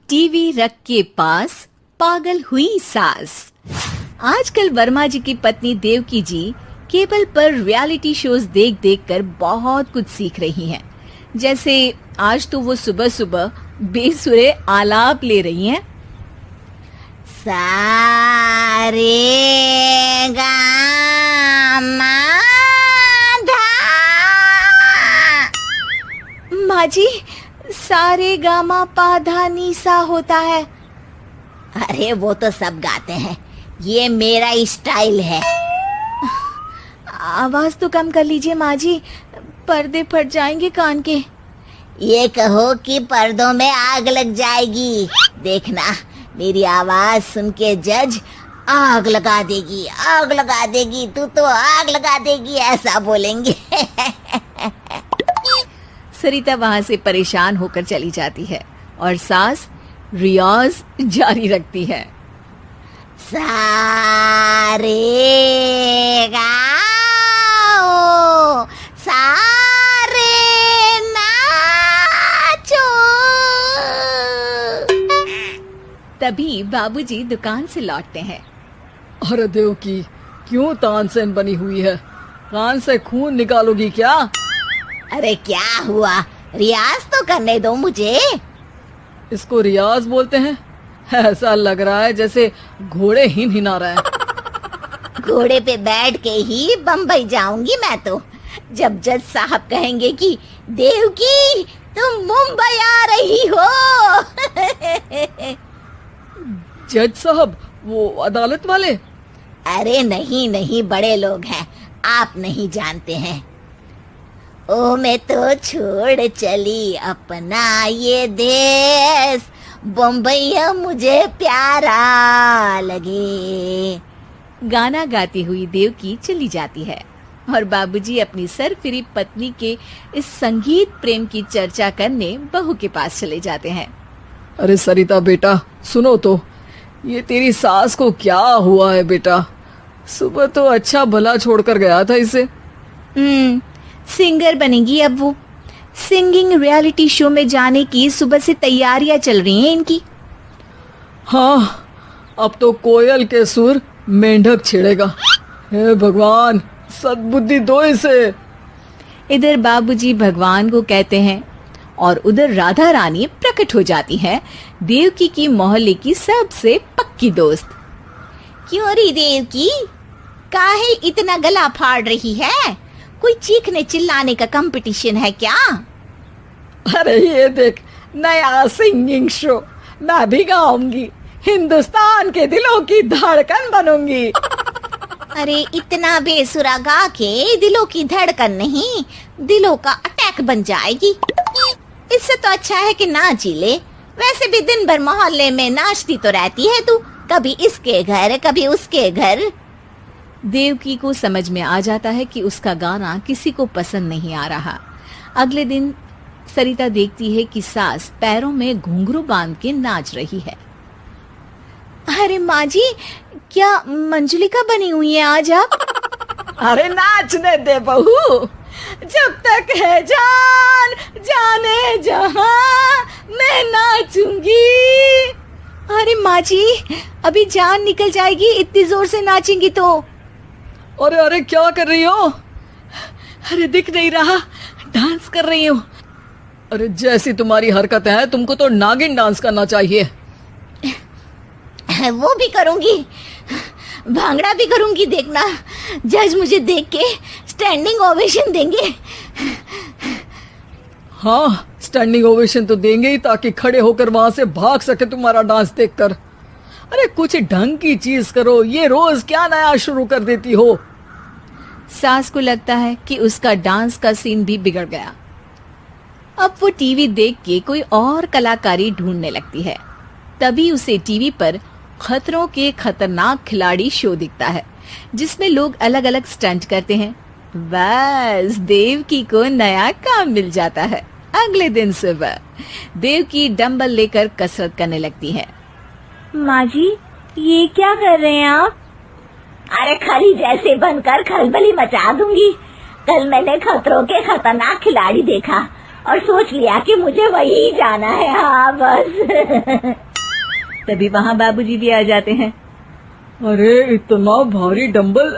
TV रख के पास पागल हुई सास। आजकल वर्मा जी की पत्नी देवकी जी केबल पर रियलिटी शोज देख देख कर बहुत कुछ सीख रही हैं। जैसे आज तो वो सुबह सुबह बेसुरे आलाप ले रही हैं। सारे गामा माँ जी, सारे गामा पाधा नीसा होता है। अरे वो तो सब गाते हैं, ये मेरा स्टाइल है। आवाज तो कम कर लीजिए माँ जी, पर्दे फट जाएंगे कान के। ये कहो कि पर्दों में आग लग जाएगी। देखना, मेरी आवाज सुन के जज आग लगा देगी, आग लगा देगी, तू तो आग लगा देगी, ऐसा बोलेंगे। सरिता वहां से परेशान होकर चली जाती है और सास रियाज जारी रखती है। सारे गाओ, सारे नाचो। तभी बाबूजी दुकान से लौटते हैं। अरे देवकी, क्यों तानसेन बनी हुई है? कान से खून निकालोगी क्या? अरे क्या हुआ, रियाज तो करने दो मुझे। इसको रियाज बोलते हैं? ऐसा लग रहा है जैसे घोड़े हिना रहा है। घोड़े पे बैठ के ही बम्बई जाऊंगी मैं तो, जब जज साहब कहेंगे कि देवकी तुम मुंबई आ रही हो। जज साहब, वो अदालत वाले? अरे नहीं नहीं, बड़े लोग हैं, आप नहीं जानते हैं। ओ मैं तो छोड़ चली अपना ये देश, बम्बई मुझे प्यारा लगे। गाना गाती हुई देवकी चली जाती है और बाबूजी अपनी सरफिरी पत्नी के इस संगीत प्रेम की चर्चा करने बहू के पास चले जाते हैं। अरे सरिता बेटा, सुनो तो, ये तेरी सास को क्या हुआ है बेटा? सुबह तो अच्छा भला छोड़कर गया था इसे। सिंगर बनेगी अब वो। सिंगिंग रियलिटी शो में जाने की सुबह से तैयारियां चल रही हैं इनकी। हाँ, अब तो कोयल के सुर मेंढक छेड़ेगा। हे भगवान, सद्बुद्धि दो इसे। इधर बाबूजी भगवान को कहते हैं और उधर राधा रानी प्रकट हो जाती है, देवकी की मोहल्ले की सबसे पक्की दोस्त। क्यों री देवकी, काहे इतना गला फाड़ रही है? कोई चीखने चिल्लाने का कंपटीशन है क्या? अरे ये देख, नया सिंगिंग शो, मैं भी गाऊंगी, हिंदुस्तान के दिलों की धड़कन बनूंगी। अरे इतना बेसुरा गा के दिलों की धड़कन नहीं, दिलों का अटैक बन जाएगी। इससे तो अच्छा है कि नाच ही ले। वैसे भी दिन भर मोहल्ले में नाचती तो रहती है तू, कभी इसके घर कभी उसके घर। देवकी को समझ में आ जाता है कि उसका गाना किसी को पसंद नहीं आ रहा। अगले दिन सरिता देखती है कि सास पैरों में घुंघरू बांध के नाच रही है। अरे माँ जी, क्या मंजुलिका बनी हुई है आज आप? अरे नाचने दे बहू, जब तक है जान जाने जहां मैं नाचूंगी। अरे माँ जी, अभी जान निकल जाएगी इतनी जोर से नाचेंगी तो। अरे अरे, क्या कर रही हो? अरे दिख नहीं रहा, डांस कर रही हूँ। अरे जैसी तुम्हारी हरकतें हैं, तुमको तो नागिन डांस करना चाहिए। वो भी करूंगी, भांगड़ा भी करूंगी। देखना, जज मुझे देख के स्टैंडिंग ओवेशन देंगे। हाँ, स्टैंडिंग ओवेशन तो देंगे ही, ताकि खड़े होकर वहां से भाग सके तुम्हारा डांस देखकर। अरे कुछ ढंग की चीज करो, ये रोज क्या नया शुरू कर देती हो? सास को लगता है कि उसका डांस का सीन भी बिगड़ गया। अब वो टीवी देख के कोई और कलाकारी ढूंढने लगती है। तभी उसे टीवी पर खतरों के खतरनाक खिलाड़ी शो दिखता है, जिसमें लोग अलग अलग स्टंट करते हैं। बस देवकी को नया काम मिल जाता है। अगले दिन सुबह देवकी डंबल लेकर कसरत करने लगती है। माँ जी, ये क्या कर रहे हैं आप? अरे खली जैसे बनकर खलबली मचा दूंगी। कल मैंने खतरों के खतरनाक खिलाड़ी देखा और सोच लिया कि मुझे वही जाना है। हाँ बस। तभी वहाँ बाबूजी भी आ जाते हैं। अरे इतना भारी डंबल,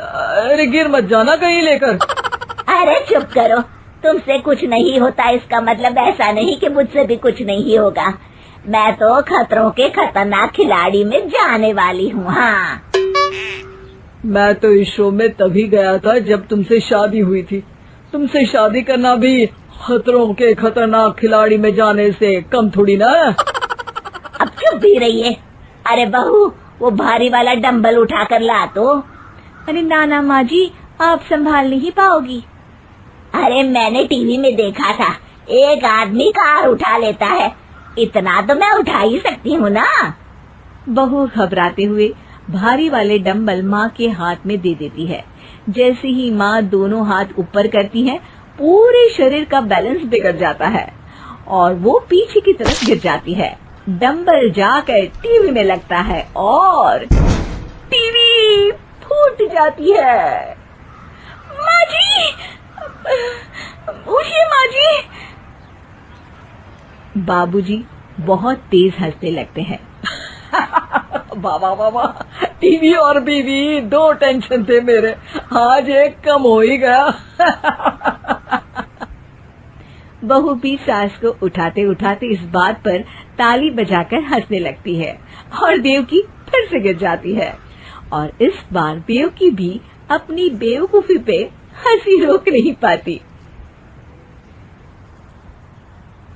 अरे गिर मत जाना कहीं लेकर। अरे चुप करो, तुमसे कुछ नहीं होता इसका मतलब ऐसा नहीं कि मुझसे भी कुछ नहीं होगा। मैं तो खतरों के खतरनाक खिलाड़ी में जाने वाली हूँ। हाँ, मैं तो इस शो में तभी गया था जब तुमसे शादी हुई थी। तुमसे शादी करना भी खतरों के खतरनाक खिलाड़ी में जाने से कम थोड़ी ना। अब चुप भी रहिए। अरे बहू, वो भारी वाला डंबल उठा कर ला तो। अरे ना माँ जी, आप संभाल नहीं पाओगी। अरे मैंने टीवी में देखा था, एक आदमी कार उठा लेता है, इतना तो मैं उठा ही सकती हूँ ना। बहू घबराते हुए भारी वाले डंबल माँ के हाथ में दे देती है। जैसे ही माँ दोनों हाथ ऊपर करती है, पूरे शरीर का बैलेंस बिगड़ जाता है और वो पीछे की तरफ गिर जाती है। डंबल जाकर टीवी में लगता है और टीवी फूट जाती है। माँ जी, उठिए माँ जी। बाबूजी बहुत तेज हंसने लगते हैं। बाबा बाबा, टीवी और बीवी दो टेंशन थे मेरे, आज एक कम हो ही गया। बहू भी सास को उठाते उठाते इस बात पर ताली बजाकर हंसने लगती है और देवकी फिर से गिर जाती है। और इस बार देवकी भी अपनी बेवकूफी पे हंसी रोक नहीं पाती।